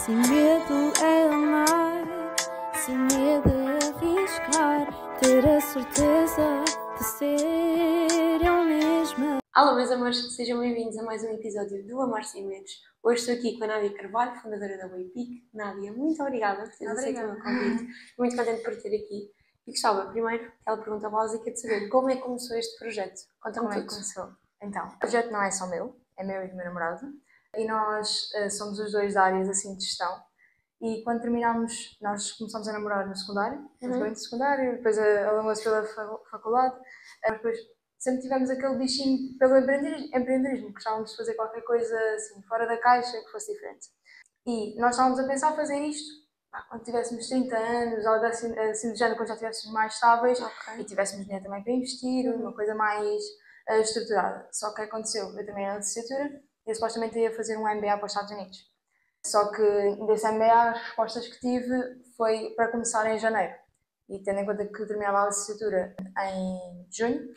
Sem medo é amar, sem medo é arriscar, ter a certeza de ser eu mesma. Alô, meus amores, sejam bem-vindos a mais um episódio do Amor Sem Medos. Hoje estou aqui com a Nádia Carvalho, fundadora da Waypeak. Nádia, muito obrigada por teres aceito o meu convite. Muito contente por ter aqui. E gostava, primeiro, aquela pergunta básica de saber como é que começou este projeto. Conta-me Como é que tudo. começou? Então, o projeto não é só meu, é meu e do meu namorado. E nós somos os dois da áreas assim de gestão. E quando terminámos, nós começámos a namorar no secundário, basicamente secundário, depois alongou-se pela faculdade. Depois sempre tivemos aquele bichinho pelo empreendedorismo, gostávamos de fazer qualquer coisa assim, fora da caixa, que fosse diferente. E nós estávamos a pensar fazer isto quando tivéssemos 30 anos, algo assim do género, quando já estivéssemos mais estáveis e tivéssemos dinheiro também para investir, uma coisa mais estruturada. Só que aconteceu, eu também era licenciatura e eu supostamente ia fazer um MBA para os Estados Unidos. Só que desse MBA as respostas que tive foi para começar em janeiro. E tendo em conta que terminava a licenciatura em junho,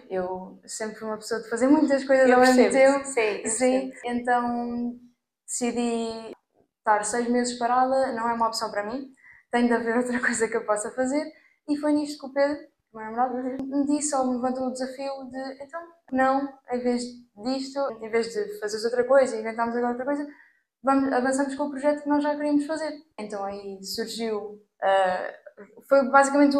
eu sempre fui uma pessoa de fazer muitas coisas ao mesmo tempo. Sim. Então decidi estar 6 meses parada, não é uma opção para mim. Tem de haver outra coisa que eu possa fazer. E foi nisto que o Pedro, o meu namorado, me disse, ou me levantou o desafio de, então, não, em vez disto, em vez de fazeres outra coisa e inventarmos agora outra coisa, avançamos com o projeto que nós já queríamos fazer. Então aí surgiu, foi basicamente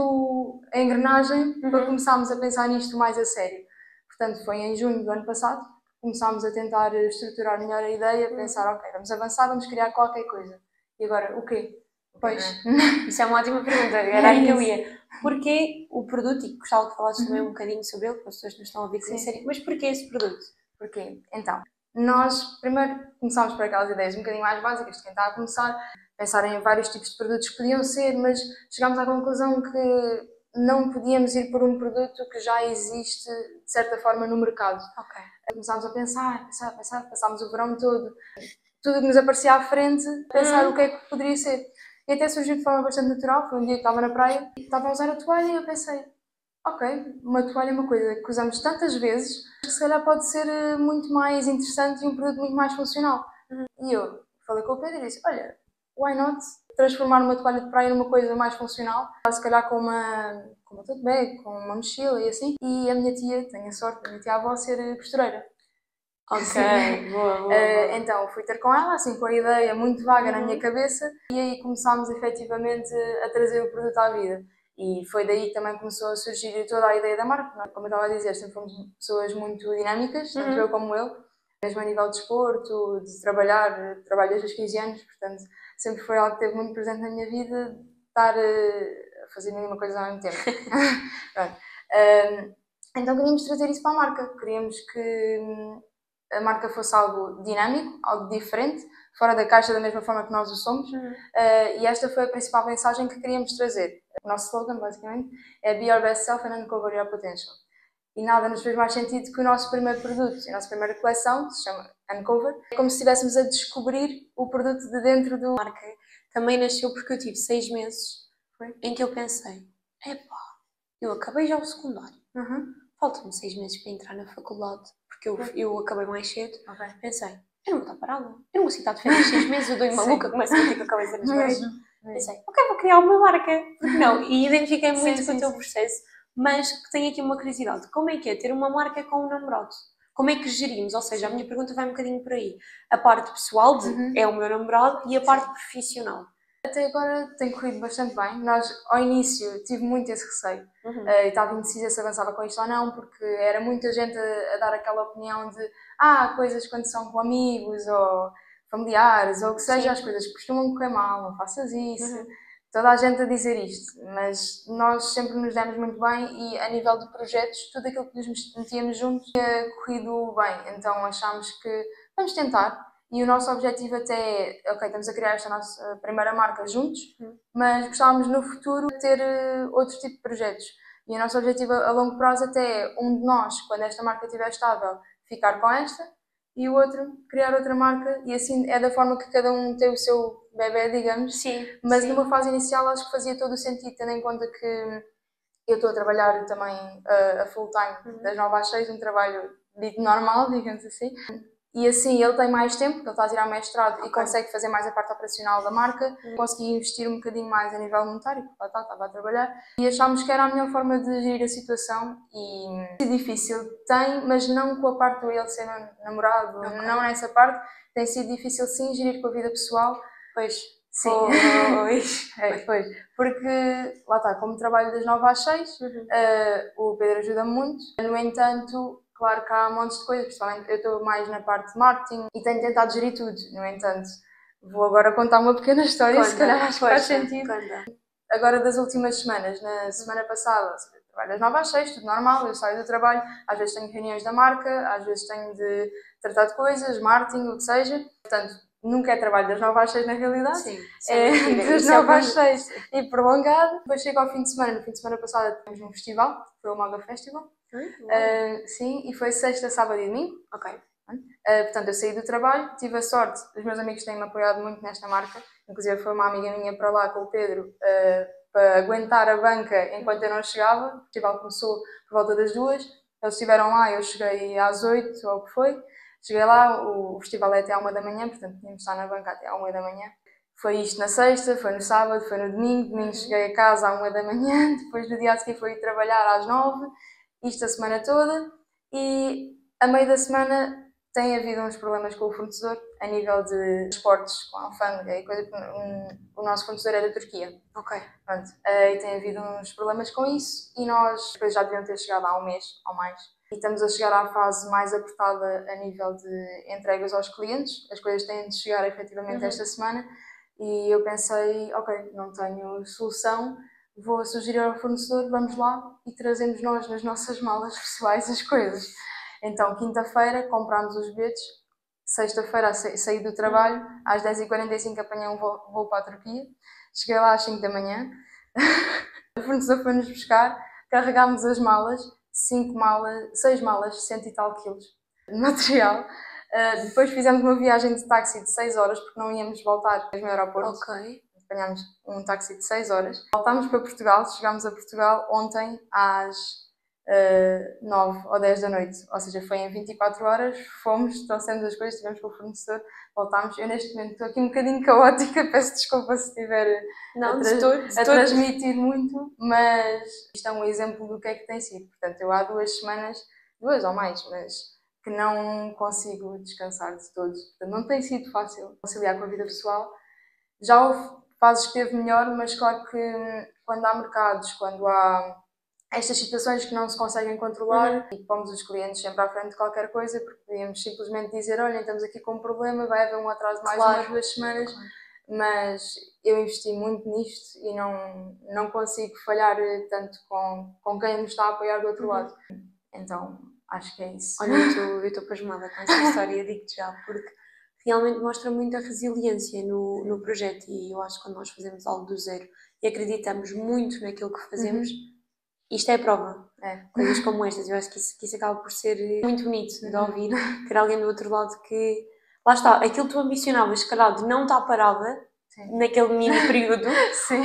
a engrenagem para começarmos a pensar nisto mais a sério. Portanto, foi em junho do ano passado que começámos a tentar estruturar melhor a ideia, pensar, ok, vamos avançar, vamos criar qualquer coisa. E agora, o quê? Pois, isso é uma ótima pergunta, era aí que eu ia. Porquê o produto, e gostava que falasses também um bocadinho sobre ele, para as pessoas que nos estão a ouvir conhecerem, mas porquê esse produto? Porquê? Então, nós primeiro começámos por aquelas ideias um bocadinho mais básicas de quem está a começar, pensar em vários tipos de produtos que podiam ser, mas chegámos à conclusão que não podíamos ir por um produto que já existe, de certa forma, no mercado. Começámos a pensar, passámos o verão todo, tudo que nos aparecia à frente, pensar o que é que poderia ser. E até surgiu de forma bastante natural, foi um dia que estava na praia, estava a usar a toalha e eu pensei, ok, uma toalha é uma coisa que usamos tantas vezes que se calhar pode ser muito mais interessante e um produto muito mais funcional. E eu falei com o Pedro e disse, olha, why not transformar uma toalha de praia numa coisa mais funcional, se calhar com uma tote bag, com uma mochila e assim. E a minha tia, tenho a sorte da minha tia-avó ser costureira. Boa. Então fui ter com ela, assim com a ideia muito vaga na minha cabeça e aí começámos efetivamente a trazer o produto à vida. E foi daí que também começou a surgir toda a ideia da marca. Como eu estava a dizer, sempre fomos pessoas muito dinâmicas, tanto eu como ele, mesmo a nível de desporto, de trabalho desde os 15 anos, portanto sempre foi algo que esteve muito presente na minha vida, estar a fazer a mesma coisa ao mesmo tempo. Então queríamos trazer isso para a marca, queríamos que a marca fosse algo dinâmico, algo diferente, fora da caixa da mesma forma que nós o somos. E esta foi a principal mensagem que queríamos trazer. O nosso slogan, basicamente, é Be Your Best Self and Uncover Your Potential. E nada nos fez mais sentido que o nosso primeiro produto, a nossa primeira coleção, que se chama Uncover, é como se estivéssemos a descobrir o produto de dentro do marca. Também nasceu porque eu tive 6 meses em que eu pensei, eu acabei já o secundário, faltam-me 6 meses para entrar na faculdade, porque eu acabei mais cedo. Pensei, eu não vou estar parada, eu não vou estar de férias 6 meses, eu dou-lhe maluca, começo a sentir que eu acabei de fazer as férias. Pensei, ok, vou criar uma marca, porque não? E identifiquei muito com o teu processo, mas que tenho aqui uma curiosidade, como é que é ter uma marca com um namorado? Como é que gerimos? Ou seja, a minha pergunta vai um bocadinho por aí. A parte pessoal de é o meu namorado e a parte profissional. Até agora tem corrido bastante bem. Nós, ao início, tive muito esse receio. Estava indecisa se avançava com isto ou não, porque era muita gente a dar aquela opinião de coisas quando são com amigos ou familiares, ou o que seja, as coisas costumam correr mal, não faças isso. Toda a gente a dizer isto, mas nós sempre nos demos muito bem e a nível de projetos, tudo aquilo que nos metíamos juntos tinha corrido bem. Então achámos que vamos tentar. E o nosso objetivo até é, ok, estamos a criar esta nossa primeira marca juntos, mas gostávamos no futuro de ter outro tipo de projetos. E o nosso objetivo a longo prazo até é um de nós, quando esta marca estiver estável, ficar com esta, e o outro criar outra marca, e assim é da forma que cada um tem o seu bebé, digamos. Mas numa fase inicial acho que fazia todo o sentido, tendo em conta que eu estou a trabalhar também a full time, das 9 às 6, um trabalho dito normal, digamos assim. E assim ele tem mais tempo, porque ele está a tirar mestrado e consegue fazer mais a parte operacional da marca, consegui investir um bocadinho mais a nível monetário, porque lá estava a trabalhar. E achámos que era a melhor forma de gerir a situação e é difícil, tem, mas não com a parte do ele ser namorado, não nessa parte. Tem sido difícil sim gerir com a vida pessoal. Pois. Sim. Pois. Porque lá está, como trabalho das 9 às 6, o Pedro ajuda-me muito. No entanto, claro que há montes de coisas, principalmente eu estou mais na parte de marketing e tenho tentado gerir tudo. No entanto, vou agora contar uma pequena história, se calhar acho que faz sentido. Agora das últimas semanas, na semana passada, trabalho das 9 às 6, tudo normal, eu saio do trabalho, às vezes tenho reuniões da marca, às vezes tenho de tratar de coisas, marketing, o que seja. Portanto, nunca é trabalho das 9 às 6 na realidade. Sim, é das 9 às 6 e prolongado. Depois chego ao fim de semana. No fim de semana passada tivemos um festival, foi o Maga Festival. Sim, e foi sexta, sábado e domingo. Ok. Portanto, eu saí do trabalho, tive a sorte, os meus amigos têm-me apoiado muito nesta marca, inclusive foi uma amiga minha para lá com o Pedro para aguentar a banca enquanto eu não chegava. O festival começou por volta das 2, eles estiveram lá, eu cheguei às 8 ou o que foi. Cheguei lá, o festival é até à 1 da manhã, portanto tínhamos de estar na banca até à 1 da manhã. Foi isto na sexta, foi no sábado, foi no domingo. Domingo cheguei a casa à 1 da manhã, depois no dia a seguir fui trabalhar às 9, isto a semana toda. E a meio da semana tem havido uns problemas com o fornecedor a nível de esportes, com a alfândega e coisa, o nosso fornecedor é da Turquia. Ok. Pronto, e tem havido uns problemas com isso e nós depois já deviam ter chegado há um mês ou mais. E estamos a chegar à fase mais apertada a nível de entregas aos clientes. As coisas têm de chegar efetivamente esta semana e eu pensei, ok, não tenho solução, vou sugerir ao fornecedor, vamos lá e trazemos nós nas nossas malas pessoais as coisas. Então, quinta-feira comprámos os bilhetes, sexta-feira saí do trabalho, às 10h45 apanhei um voo para a Turquia, cheguei lá às 5 da manhã, o fornecedor foi-nos buscar, carregámos as malas, 6 malas, 100 e tal quilos de material. Depois fizemos uma viagem de táxi de 6 horas, porque não íamos voltar mesmo ao aeroporto. Ok. Apanhámos um táxi de 6 horas. Voltámos para Portugal, chegámos a Portugal ontem às 9 ou 10 da noite, ou seja, foi em 24 horas, fomos, trouxemos as coisas, estivemos com o fornecedor, voltámos. Eu neste momento estou aqui um bocadinho caótica, peço desculpa se estiver a transmitir muito, mas isto é um exemplo do que é que tem sido. Portanto, eu há 2 semanas, 2 ou mais, mas que não consigo descansar de todo. Portanto, não tem sido fácil conciliar com a vida pessoal. Já houve fases que teve melhor, mas claro que quando há mercados, quando há estas situações que não se conseguem controlar e pomos os clientes sempre à frente de qualquer coisa, porque podíamos simplesmente dizer, olha, estamos aqui com um problema, vai haver um atraso mais umas 2 semanas, mas eu investi muito nisto e não consigo falhar tanto com quem me está a apoiar do outro lado. Então, acho que é isso. Olha, eu estou pasmada com esta história, digo-te já, porque realmente mostra muita resiliência no projeto e eu acho que quando nós fazemos algo do zero e acreditamos muito naquilo que fazemos, isto é a prova. Coisas como estas, eu acho que isso acaba por ser muito bonito de ouvir, ter alguém do outro lado que, lá está, aquilo que tu ambicionavas, se calhar, de não estar parada naquele mini período,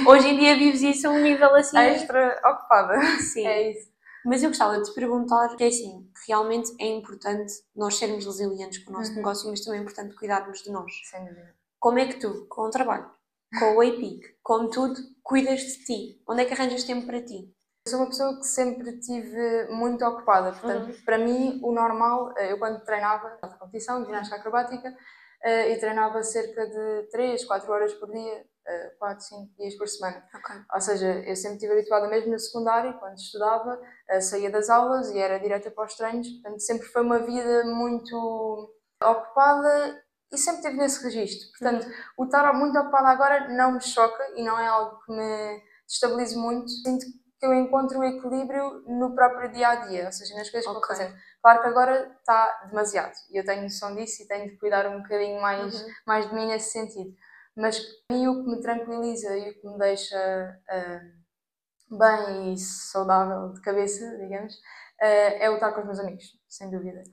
hoje em dia vives isso a um nível assim... extra ocupada. Sim. É isso. Mas eu gostava de te perguntar, que é assim, realmente é importante nós sermos resilientes com o nosso negócio, mas também é importante cuidarmos de nós. Sem dúvida. Como é que tu, com o trabalho, com o APIC, com tudo, cuidas de ti? Onde é que arranjas tempo para ti? Eu sou uma pessoa que sempre estive muito ocupada, portanto, para mim, o normal, eu quando treinava na competição de ginástica acrobática, eu treinava cerca de 3, 4 horas por dia, 4, 5 dias por semana. Ou seja, eu sempre estive habituada mesmo no secundário, quando estudava, saía das aulas e era direta para os treinos, portanto, sempre foi uma vida muito ocupada e sempre teve nesse registro. Portanto, o estar muito ocupada agora não me choca e não é algo que me destabilize muito. Sinto que eu encontro um equilíbrio no próprio dia-a-dia, ou seja, nas coisas que vou fazendo. Claro que agora está demasiado e eu tenho noção disso e tenho de cuidar um bocadinho mais de mim nesse sentido. Mas para mim o que me tranquiliza e o que me deixa bem e saudável de cabeça, digamos, é o estar com os meus amigos, sem dúvida.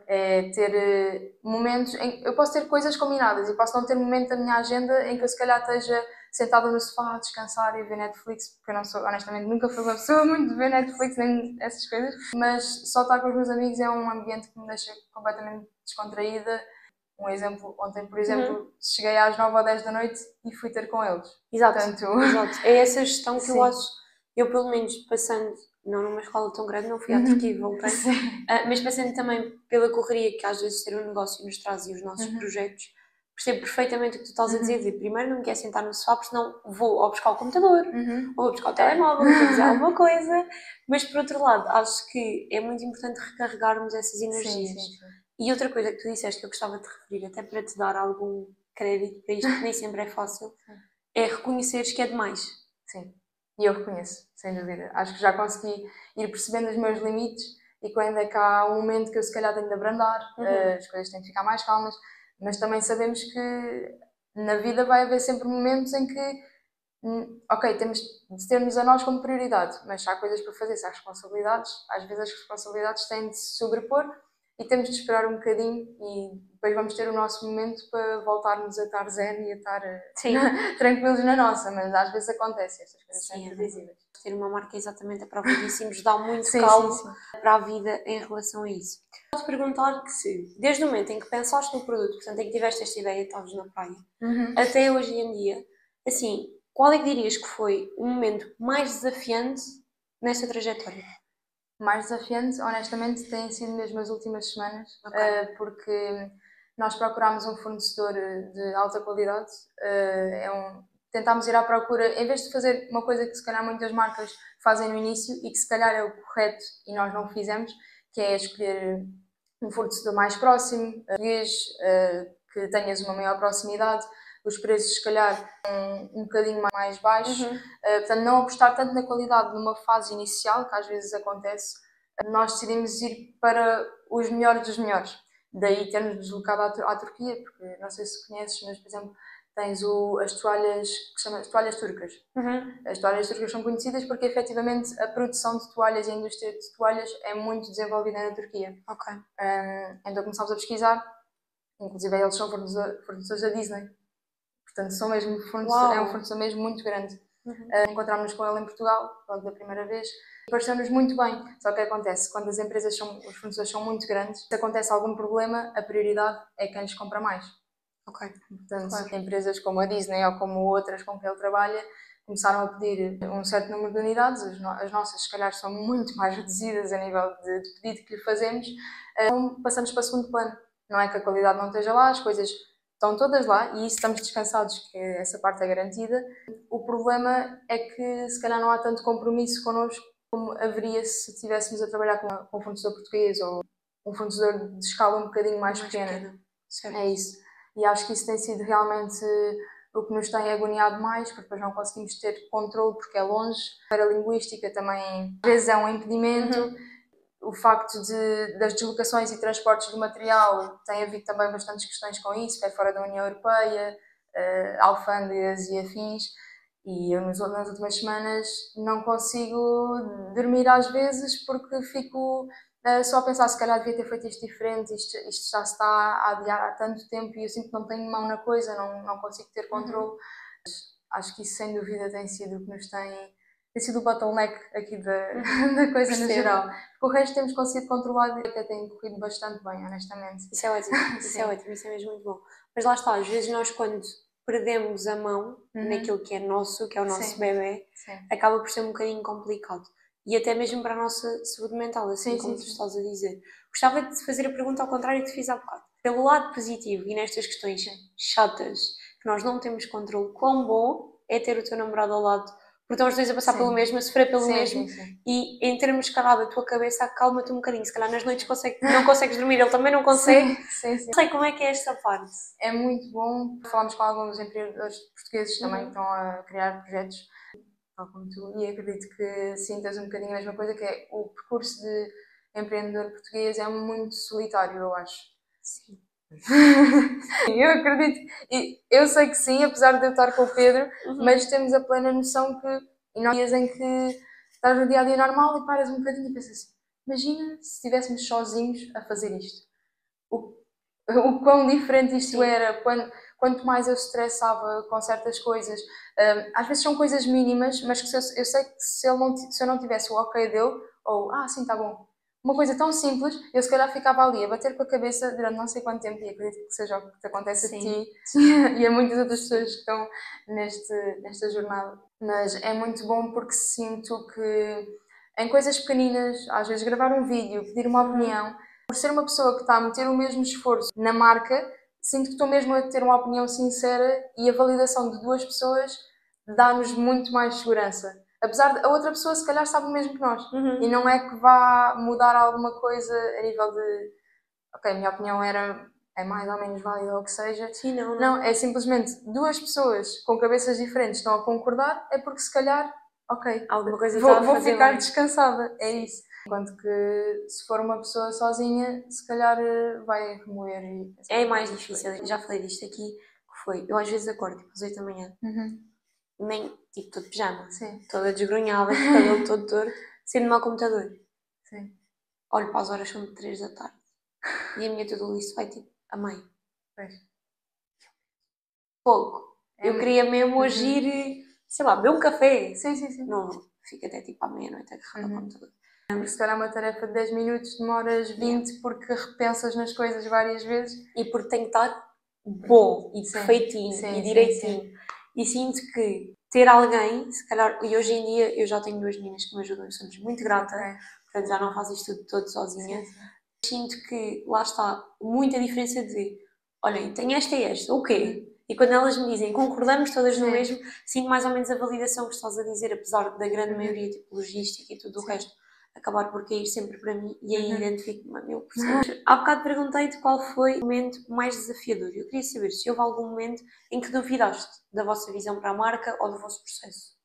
É ter momentos em eu posso ter coisas combinadas e posso não ter momento da minha agenda em que eu se calhar esteja sentada no sofá a descansar e ver Netflix, porque eu não sou, honestamente, nunca fui uma pessoa muito de ver Netflix nem essas coisas, mas só estar com os meus amigos é um ambiente que me deixa completamente descontraída. Um exemplo, ontem, por exemplo, cheguei às 9 ou 10 da noite e fui ter com eles. Exato, Portanto, exato. É essa gestão que eu sim. acho, eu pelo menos passando, não numa escola tão grande, não fui à Turquia e voltei, Sim. mas passando também pela correria que às vezes ter um negócio nos traz e os nossos projetos, percebo perfeitamente o que tu estás a dizer. Primeiro não me quero sentar no sofá, porque senão vou ou buscar o computador, ou vou buscar o telemóvel, ou vou fazer alguma coisa. Mas por outro lado, acho que é muito importante recarregarmos essas energias. Sim. E outra coisa que tu disseste que eu gostava de referir, até para te dar algum crédito para isto, que nem sempre é fácil, é reconheceres que é demais. Sim, e eu reconheço, sem dúvida. Acho que já consegui ir percebendo os meus limites e quando é que há um momento que eu se calhar tenho de abrandar, as coisas têm de ficar mais calmas, mas também sabemos que na vida vai haver sempre momentos em que, ok, temos de ter-nos a nós como prioridade, mas se há coisas para fazer, se há responsabilidades, às vezes as responsabilidades têm de se sobrepor e temos de esperar um bocadinho e depois vamos ter o nosso momento para voltarmos a estar zen e a estar tranquilos na nossa, mas às vezes acontece, estas coisas são imprevisíveis. Ter uma marca exatamente a prova disso e nos dá muito calmo para a vida em relação a isso. Posso perguntar que se, desde o momento em que pensaste no produto, portanto em que tiveste esta ideia e estavas na praia, até hoje em dia, assim, qual é que dirias que foi o momento mais desafiante nesta trajetória? Mais desafiante, honestamente, têm sido mesmo as últimas semanas, porque nós procurámos um fornecedor de alta qualidade, tentámos ir à procura, em vez de fazer uma coisa que se calhar muitas marcas fazem no início e que se calhar é o correto e nós não fizemos, que é escolher um fornecedor mais próximo, que tenhas uma maior proximidade, os preços se calhar um bocadinho mais baixos, portanto não apostar tanto na qualidade numa fase inicial, que às vezes acontece, nós decidimos ir para os melhores dos melhores. Daí termos deslocado à Turquia, porque não sei se conheces, mas por exemplo tens as toalhas que se chamam toalhas turcas. As toalhas turcas são conhecidas porque efetivamente a produção de toalhas e a indústria de toalhas é muito desenvolvida na Turquia. Então começámos a pesquisar, inclusive eles são fornecedores da Disney. Portanto, é um fornecedor mesmo muito grande. Encontrámos-nos com ele em Portugal, logo da primeira vez, e pareceu-nos muito bem. Só que acontece, quando os fornecedores são muito grandes, se acontece algum problema, a prioridade é quem lhes compra mais. Portanto, empresas como a Disney ou como outras com que ele trabalha, começaram a pedir um certo número de unidades, as nossas se calhar são muito mais reduzidas a nível de pedido que lhe fazemos, então passamos para o segundo plano. Não é que a qualidade não esteja lá, as coisas estão todas lá e isso estamos descansados, que essa parte é garantida. O problema é que se calhar não há tanto compromisso connosco como haveria se estivéssemos a trabalhar com um fornecedor português ou um fornecedor de escala um bocadinho mais pequena. É isso. E acho que isso tem sido realmente o que nos tem agoniado mais, porque depois não conseguimos ter controle porque é longe. A linguística também às vezes é um impedimento. O facto das deslocações e transportes do material tem havido também bastantes questões com isso, que é fora da União Europeia, alfândegas e afins. E eu nas últimas semanas não consigo dormir às vezes porque fico só a pensar se calhar devia ter feito isto diferente, isto já se está a adiar há tanto tempo e eu sinto que não tenho mão na coisa, não consigo ter controle. Acho que isso sem dúvida tem sido o que nos tem sido o bottleneck aqui da coisa no geral. Porque o resto temos conseguido controlar e até tem corrido bastante bem, honestamente. Isso é ótimo, isso é mesmo muito bom. Mas lá está, às vezes nós quando perdemos a mão naquilo que é nosso, que é o nosso bebê, acaba por ser um bocadinho complicado. E até mesmo para a nossa saúde mental, assim como tu estás a dizer. Gostava de fazer a pergunta ao contrário que te fiz há bocado. Pelo lado positivo e nestas questões chatas que nós não temos controle, quão bom é ter o teu namorado ao lado, porque estão os dois a passar pelo mesmo, a sofrer pelo mesmo, e em termos de calada a tua cabeça, acalma-te um bocadinho. Se calhar nas noites não consegues dormir, ele também não consegue. Não sei como é que é esta parte. É muito bom. Falámos com alguns empreendedores portugueses também que estão a criar projetos, tal como tu, e acredito que sintas um bocadinho a mesma coisa, que é o percurso de empreendedor português é muito solitário, eu acho. Sim. Eu acredito, e eu sei que sim, apesar de eu estar com o Pedro, mas temos a plena noção que e nós dias em que estás no dia a dia normal e paras um bocadinho e pensas assim, imagina se estivéssemos sozinhos a fazer isto, o quão diferente isto era, quanto mais eu estressava com certas coisas, às vezes são coisas mínimas, mas que eu sei que se eu não tivesse o ok dele, ou sim, está bom, uma coisa tão simples, eu se calhar ficava ali a bater com a cabeça durante não sei quanto tempo, e acredito que seja o que te acontece Sim. a ti e a muitas outras pessoas que estão nesta jornada. Mas é muito bom porque sinto que em coisas pequeninas, às vezes gravar um vídeo, pedir uma opinião, por ser uma pessoa que está a meter o mesmo esforço na marca, sinto que estou mesmo a ter uma opinião sincera e a validação de duas pessoas dá-nos muito mais segurança. Apesar de a outra pessoa se calhar sabe o mesmo que nós. E não é que vá mudar alguma coisa a nível de ok, a minha opinião é mais ou menos válida ou o que seja. Sim, não. Não, é simplesmente duas pessoas com cabeças diferentes estão a concordar, é porque se calhar, ok, Alguma coisa está a vou fazer ficar bem. descansada, é isso. Enquanto que se for uma pessoa sozinha, se calhar vai remoer e... É mais difícil. Já falei disto aqui, que foi, eu às vezes acordo tipo às 8 da manhã, nem, tipo, estou de pijama, Sim, toda desgrunhada, com o cabelo todo torto, sendo-me ao computador. sim. Olho para as horas, são de 3 da tarde. E a minha to-do list vai tipo a meio. Pois. Pouco. É Eu muito- queria mesmo agir, sei lá, beber um café. Sim, sim, sim. Não, fico até tipo à meia-noite agarrada ao computador. Porque se calhar uma tarefa de 10 minutos demoras 20 porque repensas nas coisas várias vezes. E porque tem que estar bom e Sim, perfeitinho sim, e sim, direitinho. sim. E sinto que ter alguém, se calhar, e hoje em dia eu já tenho duas meninas que me ajudam e somos muito grata, Ok. portanto já não faço isto tudo todo sozinha. Sim, sim. Sinto que lá está muita diferença de olhem, tenho esta e esta, o quê? E quando elas me dizem concordamos todas no Sim. mesmo, sinto mais ou menos a validação que estás a dizer, apesar da grande maioria, tipo logística e tudo o resto, acabar por cair sempre para mim e aí identifico-me a 1000%. Há bocado perguntei-te qual foi o momento mais desafiador. Eu queria saber se houve algum momento em que duvidaste da vossa visão para a marca ou do vosso processo.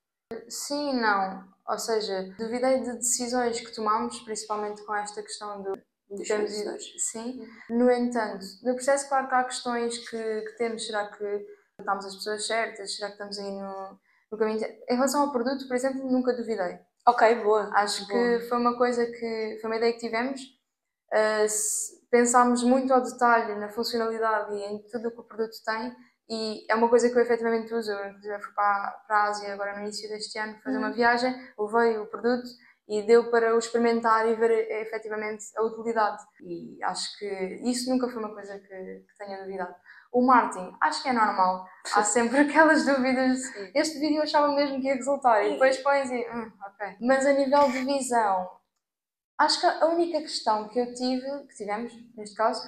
Sim e não. Ou seja, duvidei de decisões que tomámos, principalmente com esta questão do Dos termos fornecedores. sim. No entanto, no processo, claro que há questões que temos. Será que estamos as pessoas certas? Será que estamos aí no caminho? Em relação ao produto, por exemplo, nunca duvidei. Ok, boa. Acho boa. que foi uma coisa foi uma ideia que tivemos. Pensámos muito ao detalhe na funcionalidade e em tudo o que o produto tem, e é uma coisa que eu efetivamente uso. Eu, inclusive, fui para a Ásia agora no início deste ano fazer uma viagem, levei o produto e deu para o experimentar e ver efetivamente a utilidade. E acho que isso nunca foi uma coisa que tenha duvidado. O marketing, acho que é normal. Há sempre aquelas dúvidas. Este vídeo eu achava mesmo que ia resultar e depois pões e... ok. Mas a nível de visão, acho que a única questão que tivemos, neste caso,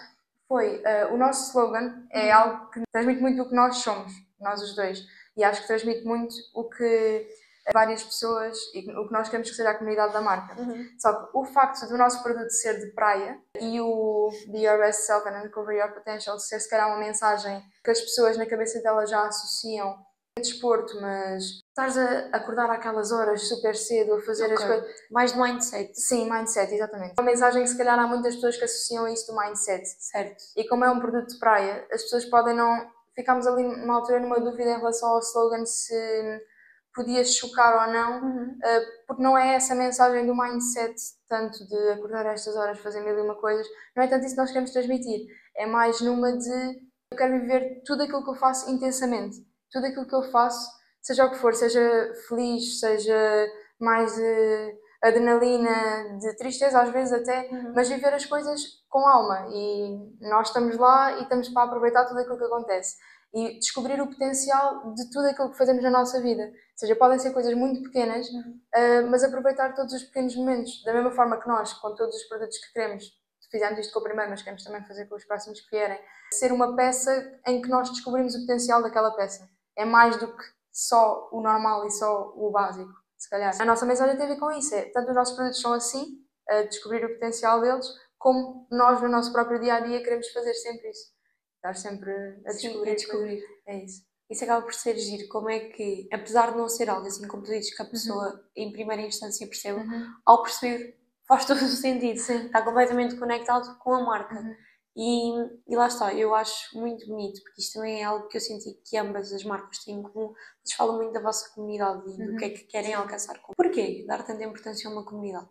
foi o nosso slogan é algo que transmite muito o que nós somos, nós os dois. E acho que transmite muito o que várias pessoas e o que nós queremos que seja a comunidade da marca. Só que o facto do nosso produto ser de praia e o Be Your Best Self and Uncover Your Potential ser se calhar uma mensagem que as pessoas na cabeça delas já associam a desporto, mas estás a acordar àquelas horas super cedo a fazer as coisas. Mais de mindset. Sim, mindset, exatamente. Uma mensagem que se calhar há muitas pessoas que associam a isso do mindset. Certo. E como é um produto de praia, as pessoas podem não... Ficámos ali numa altura numa dúvida em relação ao slogan se podia chocar ou não, porque não é essa mensagem do mindset, tanto de acordar a estas horas, fazer mil e uma coisas, não é tanto isso que nós queremos transmitir, é mais numa de eu quero viver tudo aquilo que eu faço intensamente, tudo aquilo que eu faço, seja o que for, seja feliz, seja mais adrenalina, de tristeza às vezes até, mas viver as coisas com alma, e nós estamos lá e estamos para aproveitar tudo aquilo que acontece e descobrir o potencial de tudo aquilo que fazemos na nossa vida. Ou seja, podem ser coisas muito pequenas, mas aproveitar todos os pequenos momentos. Da mesma forma que nós, com todos os produtos que queremos, fizemos isto com o primeiro, mas queremos também fazer com os próximos que vierem, ser uma peça em que nós descobrimos o potencial daquela peça. É mais do que só o normal e só o básico, se calhar. A nossa mensagem tem a ver com isso. Tanto os nossos produtos são assim, a descobrir o potencial deles, como nós, no nosso próprio dia-a-dia, queremos fazer sempre isso. Estar sempre a descobrir. Sim, a descobrir. É isso. Isso acaba por ser giro, como é que, apesar de não ser algo assim como tu dizes, que a pessoa em primeira instância percebe, ao perceber faz todo o sentido. Sim. Está completamente conectado com a marca. E lá está, eu acho muito bonito, porque isto também é algo que eu senti que ambas as marcas têm em comum. Vocês falam muito da vossa comunidade e do que é que querem alcançar. Porquê dar tanta importância a uma comunidade?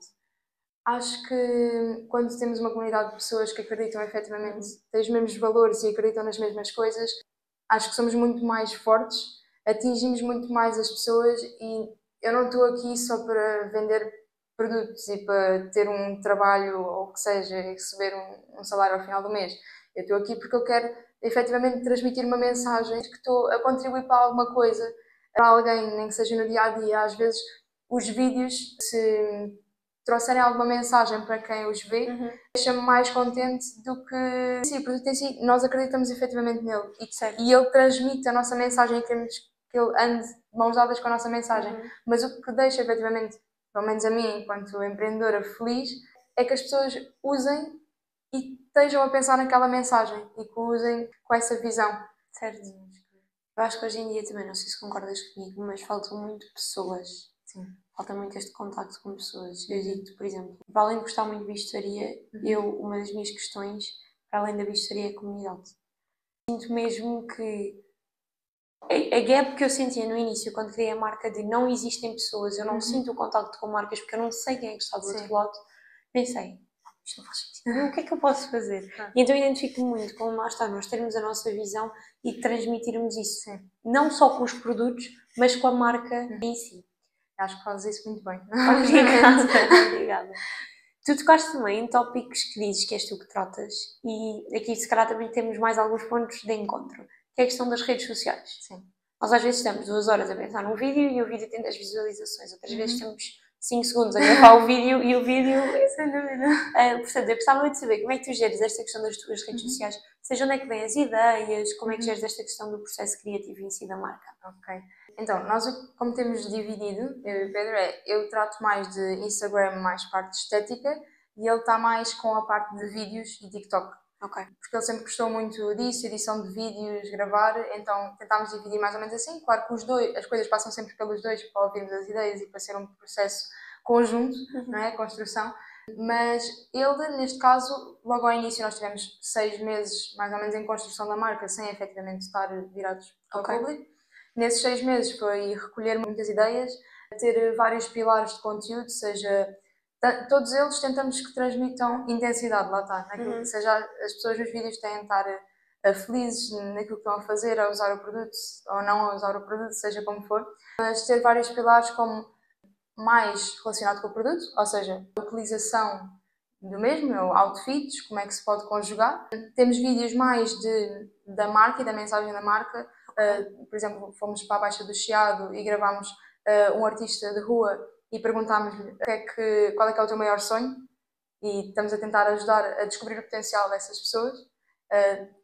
Acho que quando temos uma comunidade de pessoas que acreditam efetivamente, têm os mesmos valores e acreditam nas mesmas coisas, acho que somos muito mais fortes, atingimos muito mais as pessoas, e eu não estou aqui só para vender produtos e para ter um trabalho ou o que seja e receber um salário ao final do mês. Eu estou aqui porque eu quero efetivamente transmitir uma mensagem que estou a contribuir para alguma coisa, para alguém, nem que seja no dia a dia. Às vezes os vídeos, se trouxerem alguma mensagem para quem os vê, deixa-me mais contente do que sim, o produto em si. Nós acreditamos efetivamente nele e ele transmite a nossa mensagem e queremos que ele ande de mãos dadas com a nossa mensagem. Mas o que deixa efetivamente, pelo menos a mim, enquanto empreendedora, feliz, é que as pessoas usem e estejam a pensar naquela mensagem e que usem com essa visão. Certo. Eu acho que hoje em dia também, não sei se concordas comigo, mas faltam muito pessoas. Sim. Falta muito este contacto com pessoas. Eu digo-te, por exemplo, para além de gostar muito de bijuteria, uma das minhas questões, para além da bijuteria, é a comunidade. Sinto mesmo que a gap que eu sentia no início, quando criei a marca de não existem pessoas, eu não sinto o contacto com marcas porque eu não sei quem é que está do outro lado, pensei, isto não faz sentido, o que é que eu posso fazer? E então identifico-me muito com, lá está, nós termos a nossa visão e transmitirmos isso, não só com os produtos, mas com a marca em si. Acho que fazes isso muito bem. Obrigada. Tu tocaste também em tópicos que dizes que és tu que tratas e aqui se calhar também temos mais alguns pontos de encontro, que é a questão das redes sociais. Sim. Nós às vezes estamos 2 horas a pensar num vídeo e o vídeo tem 10 visualizações, outras vezes temos 5 segundos a gravar o vídeo e o vídeo... Sem dúvida. Portanto, eu gostava muito de saber como é que tu geres esta questão das tuas redes sociais, seja onde é que vêm as ideias, como é que geres esta questão do processo criativo em si da marca. Ok. Então, nós como temos dividido, eu e o Pedro, eu trato mais de Instagram, mais parte estética, e ele está mais com a parte de vídeos e TikTok. Ok. Porque ele sempre gostou muito disso, edição de vídeos, gravar, então tentámos dividir mais ou menos assim. Claro que os dois, as coisas passam sempre pelos dois para ouvirmos as ideias e para ser um processo conjunto, não é? Construção. Mas ele, neste caso, logo ao início nós tivemos 6 meses mais ou menos em construção da marca, sem efetivamente estar virados ao público. Nesses 6 meses foi recolher muitas ideias, ter vários pilares de conteúdo, seja... Todos eles tentamos que transmitam intensidade, lá está, naquilo, seja as pessoas nos vídeos têm de estar felizes naquilo que estão a fazer, a usar o produto ou não a usar o produto, seja como for, mas ter vários pilares como mais relacionado com o produto, ou seja, a utilização do mesmo, ou outfits, como é que se pode conjugar. Temos vídeos mais da marca e da mensagem da marca, por exemplo, fomos para a Baixa do Chiado e gravámos um artista de rua e perguntámos-lhe qual é que é o teu maior sonho e estamos a tentar ajudar a descobrir o potencial dessas pessoas,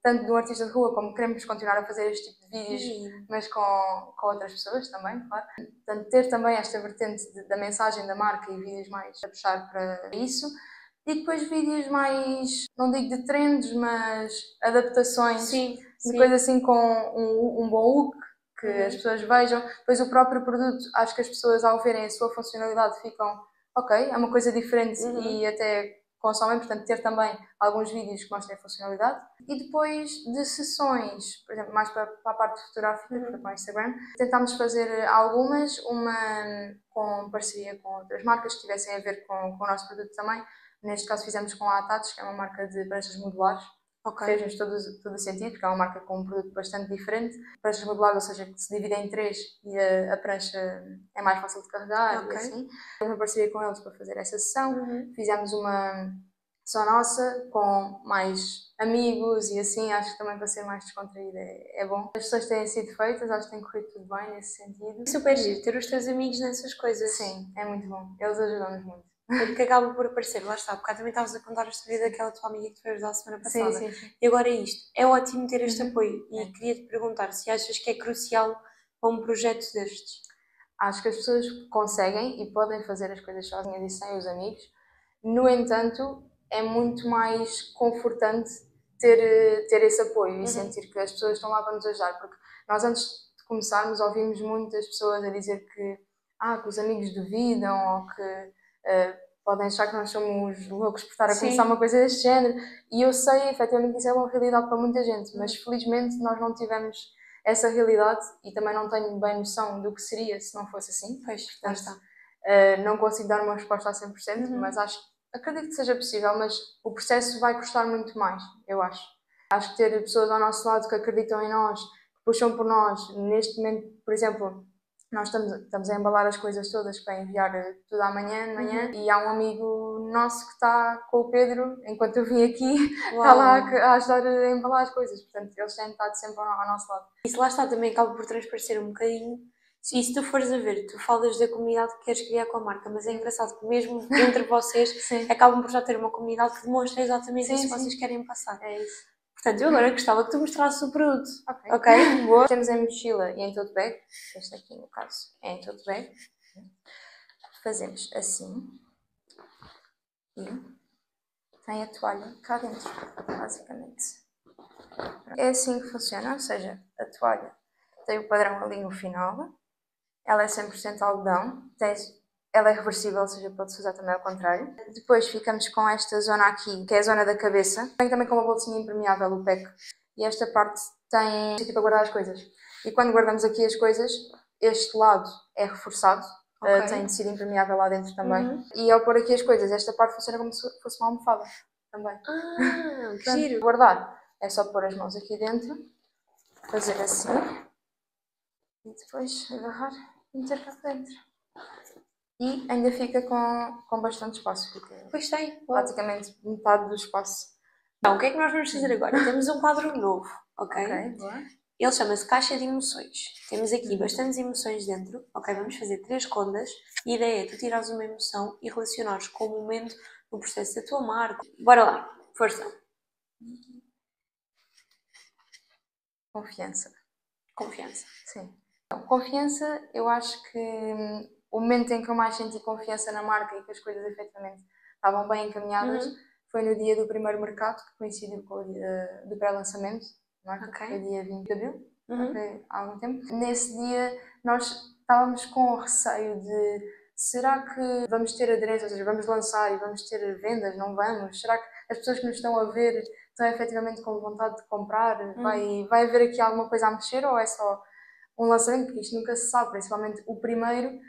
tanto de um artista de rua como queremos continuar a fazer este tipo de vídeos, mas com outras pessoas também, claro. Portanto, ter também esta vertente da mensagem da marca e vídeos mais a puxar para isso. E depois vídeos mais, não digo de trends, mas adaptações, de coisa assim com um bom look, que as pessoas vejam. Depois o próprio produto, acho que as pessoas ao verem a sua funcionalidade ficam, ok, é uma coisa diferente e até consomem, portanto ter também alguns vídeos que mostrem a funcionalidade. E depois de sessões, por exemplo, mais para a parte fotográfica, que foi para o Instagram, tentámos fazer algumas, uma com parceria com outras marcas que tivessem a ver com o nosso produto também. Neste caso fizemos com a Atatos, que é uma marca de pranchas modulares. Fez-nos todo o sentido, porque é uma marca com um produto bastante diferente. Pranchas modulares, ou seja, que se dividem em 3 e a prancha é mais fácil de carregar e assim. Fizemos uma parceria com eles para fazer essa sessão. Fizemos uma só nossa, com mais amigos e assim, acho que também para ser mais descontraída é bom. As sessões têm sido feitas, acho que tem corrido tudo bem nesse sentido. Super giro ter os teus amigos nessas coisas. Sim, é muito bom. Eles ajudam-nos muito. Porque acaba por aparecer, lá está, porque também estavas a contar a história daquela tua amiga que te foi ajudar a semana passada. Sim. E agora é isto. É ótimo ter este apoio e queria-te perguntar se achas que é crucial para um projeto destes. Acho que as pessoas conseguem e podem fazer as coisas sozinhas e sem os amigos. No entanto, é muito mais confortante ter esse apoio e sentir que as pessoas estão lá para nos ajudar. Porque nós antes de começarmos ouvimos muitas pessoas a dizer que os amigos duvidam ou que podem achar que nós somos loucos por estar a começar uma coisa deste género. E eu sei, efetivamente, que isso é uma realidade para muita gente, mas felizmente nós não tivemos essa realidade e também não tenho bem noção do que seria se não fosse assim. Pois, portanto, não consigo dar uma resposta a 100%, mas acredito que seja possível, mas o processo vai custar muito mais, eu acho. Acho que ter pessoas ao nosso lado que acreditam em nós, que puxam por nós, neste momento, por exemplo, nós estamos a embalar as coisas todas para enviar tudo amanhã, de manhã, e há um amigo nosso que está com o Pedro, enquanto eu vim aqui, está lá a ajudar a embalar as coisas. Portanto, eles têm estado sempre ao nosso lado. Isso lá está, também acaba por transparecer um bocadinho. E se tu fores a ver, tu falas da comunidade que queres criar com a marca, mas é engraçado que mesmo entre vocês acabam por já ter uma comunidade que demonstra exatamente isso que vocês querem passar. É isso. Portanto, eu agora gostava que tu mostrasses o produto. Ok? Boa. Temos em mochila e em tote bag. Este aqui, no caso, é em tote bag. Fazemos assim. E tem a toalha cá dentro, basicamente. É assim que funciona, ou seja, a toalha tem o padrão ali no final. Ela é 100% algodão. Ela é reversível, ou seja, pode-se usar também ao contrário. Depois ficamos com esta zona aqui, que é a zona da cabeça. Tem também com uma bolsinha impermeável, o PEC. E esta parte tem sítio para guardar as coisas. E quando guardamos aqui as coisas, este lado é reforçado. Tem tecido impermeável lá dentro também. E ao pôr aqui as coisas, esta parte funciona como se fosse uma almofada também. Que giro! Guardar é só pôr as mãos aqui dentro, fazer assim. E depois agarrar e meter cá dentro. E ainda fica com bastante espaço. Fica Pois tem. praticamente metade do espaço. Então, o que é que nós vamos fazer agora? Temos um quadro novo, ok? Boa. Ele chama-se Caixa de Emoções. Temos aqui bastantes emoções dentro, ok? Vamos fazer 3 rondas. A ideia é tu tirares uma emoção e relacionares com o momento no processo da tua marca. Bora lá, força! Confiança. Confiança. Sim. Então, confiança, eu acho que o momento em que eu mais senti confiança na marca e que as coisas efetivamente estavam bem encaminhadas foi no dia do primeiro mercado, que coincidiu com o dia do pré-lançamento, que foi dia 20 de abril, foi há algum tempo. Nesse dia nós estávamos com o receio de será que vamos ter aderência, ou seja, vamos lançar e vamos ter vendas, não vamos? Será que as pessoas que nos estão a ver estão efetivamente com vontade de comprar? Vai haver aqui alguma coisa a mexer ou é só um lançamento? Porque isto nunca se sabe, principalmente o primeiro.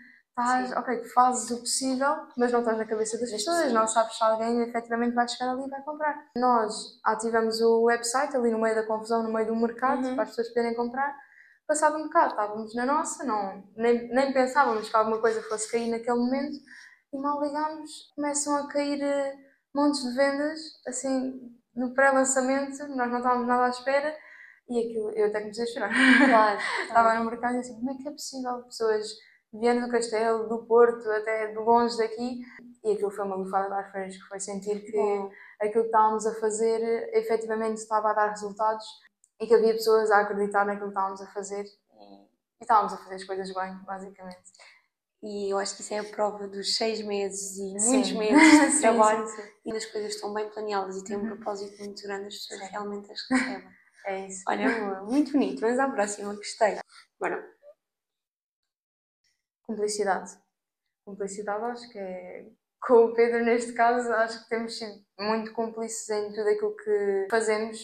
Fazes o possível, mas não estás na cabeça das pessoas, não sabes se alguém efetivamente vai chegar ali e vai comprar. Nós ativamos o website ali no meio da confusão, no meio do mercado, para as pessoas poderem comprar. Passado um bocado, estávamos na nossa, nem pensávamos que alguma coisa fosse cair naquele momento e mal ligámos, começam a cair montes de vendas, assim, no pré-lançamento, nós não estávamos nada à espera e aquilo, eu até comecei a chorar. Claro. Estava no mercado e assim, como é que é possível? Pessoas vindo do Castelo, do Porto, até de longe daqui. E aquilo foi uma lufada de ar fresco, foi sentir que aquilo que estávamos a fazer efetivamente estava a dar resultados e que havia pessoas a acreditar naquilo que estávamos a fazer e estávamos a fazer as coisas bem, basicamente. E eu acho que isso é a prova dos 6 meses e muitos meses de trabalho e as coisas estão bem planeadas e têm um propósito muito grande, as pessoas realmente as recebem. É isso. Olha, muito bonito. Vamos à próxima, gostei. Bora. Cumplicidade. Cumplicidade, acho que é. Com o Pedro, neste caso, acho que temos sido muito cúmplices em tudo aquilo que fazemos.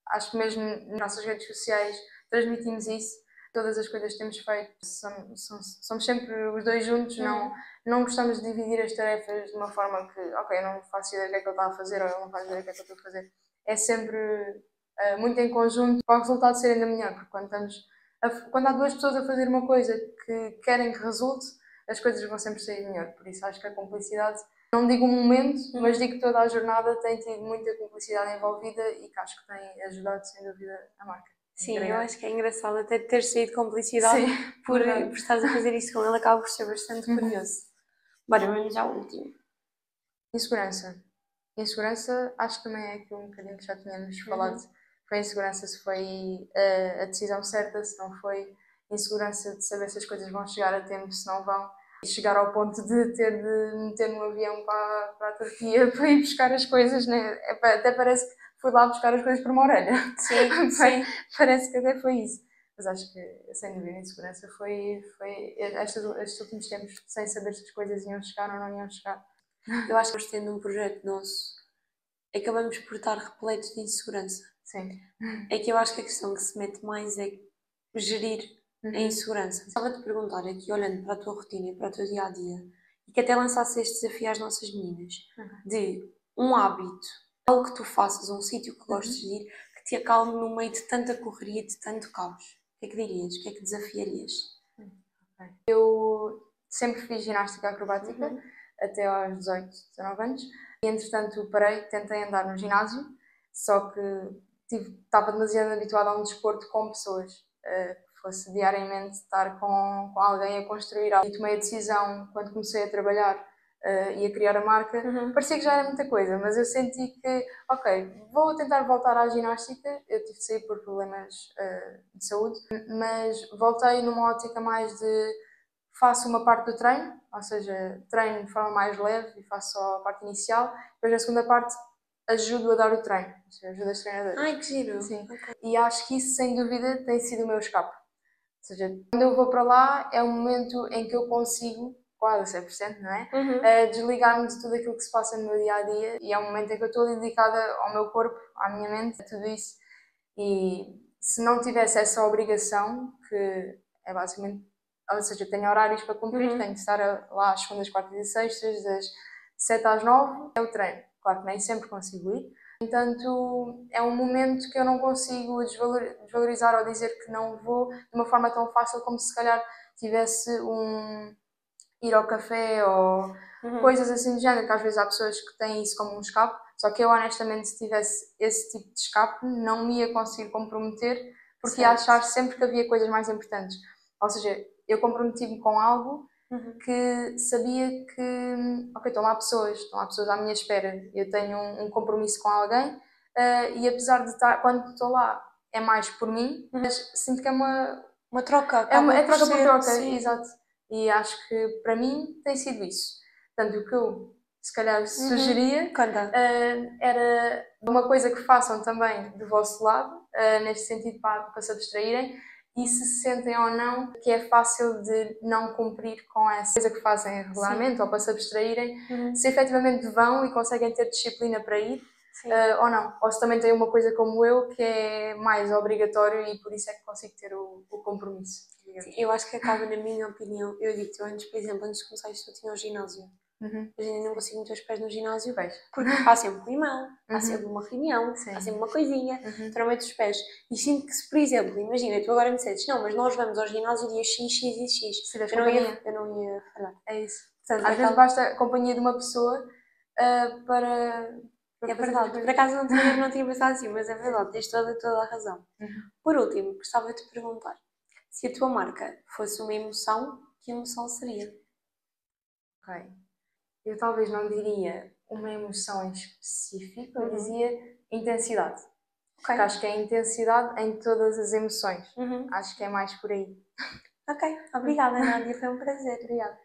Acho que mesmo nas nossas redes sociais transmitimos isso. Todas as coisas que temos feito somos sempre os dois juntos. Não gostamos de dividir as tarefas de uma forma que, ok, eu não faço ideia do que é que ele está a fazer ou ele não faz ideia do que é que eu estou a fazer. É sempre muito em conjunto para o resultado ser ainda melhor, porque quando há duas pessoas a fazer uma coisa que querem que resulte, as coisas vão sempre sair melhor. Por isso acho que a cumplicidade, não digo um momento, mas digo que toda a jornada tem tido muita cumplicidade envolvida e que acho que tem ajudado sem dúvida a marca. Sim, eu acho que é engraçado até ter saído cumplicidade por estares a fazer isso com ele, acaba por ser bastante curioso. Bora, vamos ao último. Insegurança. Insegurança, acho que também é aquilo um bocadinho que já tínhamos falado. Foi insegurança se foi a decisão certa, se não foi. Insegurança de saber se as coisas vão chegar a tempo, se não vão. E chegar ao ponto de ter de meter num avião para a Turquia para ir buscar as coisas, né? Até parece que fui lá buscar as coisas por uma orelha. Sim. Parece que até foi isso. Mas acho que, sem dúvida, a insegurança foi estes últimos tempos, sem saber se as coisas iam chegar ou não iam chegar. Eu acho que nós, tendo um projeto nosso, acabamos por estar repletos de insegurança. Sim. É que eu acho que a questão que se mete mais é gerir a insegurança. Estava-te a perguntar aqui, olhando para a tua rotina e para o teu dia-a-dia, e que até lançasse este desafio às nossas meninas, de um hábito, algo que tu faças, um sítio que gostes de ir, que te acalme no meio de tanta correria, de tanto caos. O que é que dirias? O que é que desafiarias? Eu sempre fiz ginástica acrobática até aos 18, 19 anos e entretanto parei, tentei andar no ginásio, só que estava demasiado habituada a um desporto com pessoas, que fosse diariamente estar com alguém a construir algo. E tomei a decisão, quando comecei a trabalhar e a criar a marca, parecia que já era muita coisa, mas eu senti que, ok, vou tentar voltar à ginástica. Eu tive de sair por problemas de saúde, mas voltei numa ótica mais de faço uma parte do treino, ou seja, treino de forma mais leve e faço só a parte inicial, depois na segunda parte ajudo a dar o treino, ou seja, ajudo as treinadoras. Ai, que giro! Sim. Okay. E acho que isso, sem dúvida, tem sido o meu escape. Ou seja, quando eu vou para lá é um momento em que eu consigo, quase a 100%, não é? Desligar-me de tudo aquilo que se passa no meu dia-a-dia e é um momento em que eu estou dedicada ao meu corpo, à minha mente, a tudo isso. E se não tivesse essa obrigação, que é basicamente, ou seja, tenho horários para cumprir, tenho de estar lá às segundas, quartas e sextas, das 7 às 9, é o treino. Claro que nem sempre consigo ir. No entanto, é um momento que eu não consigo desvalorizar ou dizer que não vou de uma forma tão fácil como se calhar tivesse ir ao café ou coisas assim do género, que às vezes há pessoas que têm isso como um escape, só que eu honestamente, se tivesse esse tipo de escape, não me ia conseguir comprometer, porque ia achar sempre que havia coisas mais importantes. Ou seja, eu comprometi-me com algo que sabia que, ok, estão lá pessoas à minha espera, eu tenho um compromisso com alguém e apesar de estar, quando estou lá, é mais por mim, mas sinto que é uma troca, é troca por troca, sim. exato. E acho que para mim tem sido isso. Portanto, o que eu se calhar sugeria era uma coisa que façam também do vosso lado, neste sentido para se abstraírem, e se sentem ou não que é fácil de não cumprir com essa coisa que fazem regularmente ou para se abstraírem, se efetivamente vão e conseguem ter disciplina para ir ou não. Ou se também têm uma coisa como eu que é mais obrigatório e por isso é que consigo ter o compromisso. Sim, eu acho que acaba, na minha opinião, eu digo-te, antes, por exemplo, antes de começar isto eu tinha o ginásio. Mas ainda não consigo meter os pés no ginásio, porque há sempre um irmão, há sempre uma reunião, há sempre uma coisinha, tu não metes os pés. E sinto que se, por exemplo, imagina, tu agora me disseste, não, mas nós vamos ao ginásio dia X, X e X. Eu não ia falhar. É isso. Portanto, às vezes basta a companhia de uma pessoa para é verdade. Por acaso não tinha pensado assim, mas é verdade, tens toda a razão. Por último, gostava de te perguntar, se a tua marca fosse uma emoção, que emoção seria? Ok. Eu talvez não diria uma emoção em específico, eu dizia intensidade. Porque acho que é intensidade em todas as emoções. Acho que é mais por aí. Ok, obrigada, Nádia, foi um prazer. Obrigada.